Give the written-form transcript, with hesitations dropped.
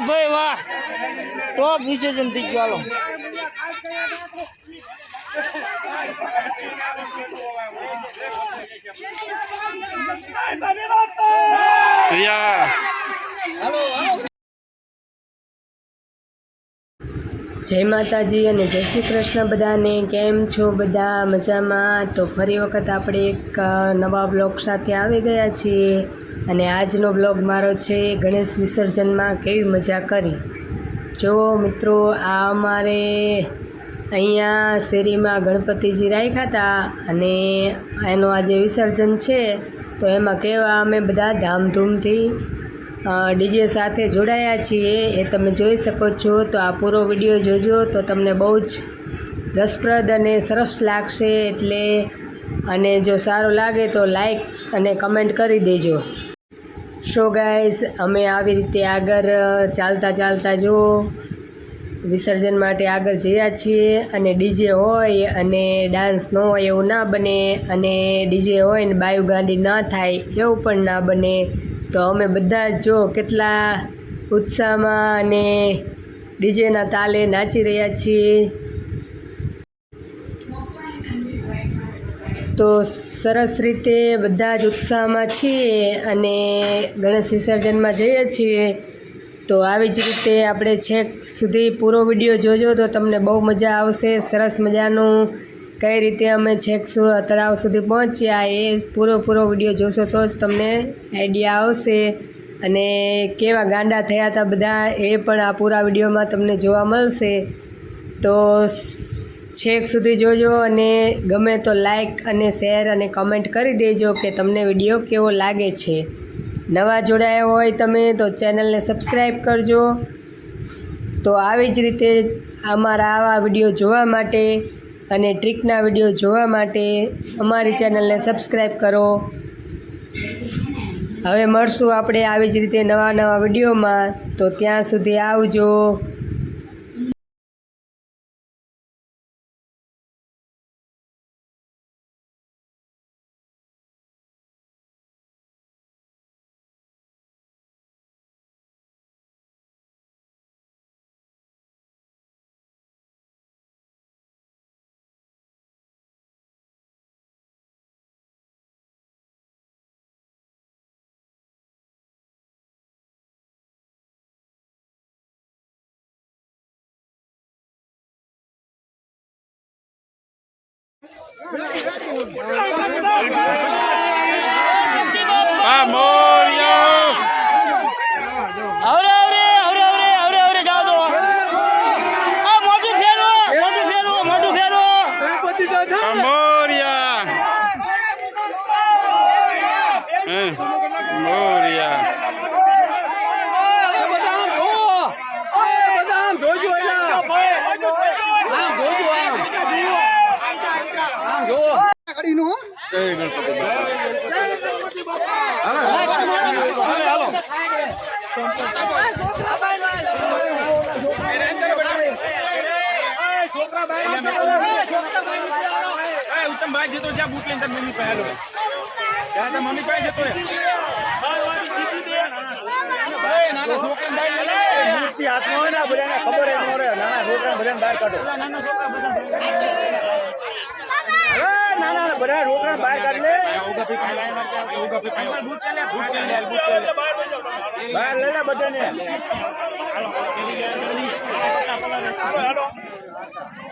ભાઈ વાહ ટોપ વિસર્જન થઈ ગયું હાલો જય માતાજી અને જય શ્રી કૃષ્ણ બધાને। કેમ છો બધા? મજામાં? તો ફરી વખત આપણે એક નવા બ્લોગ સાથે આવી ગયા છીએ અને આજનો બ્લોગ મારો છે ગણેશ વિસર્જનમાં કેવી મજા કરી। જો મિત્રો, આ અમારે અહીંયા શેરીમાં ગણપતિજી રાખ્યા હતા અને એનું આજે વિસર્જન છે, તો એમાં કેવા અમે બધા ધામધૂમથી ડીજે સાથે જોડાયા છીએ, એ તમે જોઈ શકો છો। તો આ પૂરો વિડીયો જોજો તો તમને બહુ જ રસપ્રદ અને સરસ લાગશે એટલે, અને જો સારું લાગે તો લાઈક અને કમેન્ટ કરી દેજો। સો ગાઈઝ, અમે આવી રીતે આગળ ચાલતા જો વિસર્જન માટે આગળ જયા છીએ અને ડીજે હોય અને ડાન્સ ન હોય એવું ના બને, અને ડીજે હોય ને બાયુ ગાંડી ના થાય એવું પણ ના બને। તો અમે બધા જો કેટલા ઉત્સાહમાં અને ડીજેના તાલે નાચી રહ્યા છીએ। તો સરસ રીતે બધા જ ઉત્સાહમાં છીએ અને ગણેશ વિસર્જનમાં જઈએ છીએ। તો આવી જ રીતે આપણે છેક સુધી પૂરો વિડીયો જોજો તો તમને બહુ મજા આવશે। સરસ મજાનું કઈ રીતે અમે છેક તળાવ સુધી પહોંચ્યા એ પૂરો વિડીયો જોશો તો જ તમને આઈડિયા આવશે, અને કેવા ગાંડા થયા હતા બધા એ પણ આ પૂરા વિડીયોમાં તમને જોવા મળશે। તો છેક સુધી જોજો અને ગમે તો લાઈક અને શેર અને કમેન્ટ કરી દેજો કે તમને વિડીયો કેવો લાગે છે। નવા જોડાયા હોય તમે તો ચેનલને સબસ્ક્રાઈબ કરજો। તો આવી જ રીતે અમારા આવા વિડીયો જોવા માટે અને ટ્રીકના વિડીયો જોવા માટે અમારી ચેનલને સબસ્ક્રાઈબ કરો। હવે મળશું આપણે આવી જ રીતે નવા વિડીયોમાં, તો ત્યાં સુધી આવજો। બધાને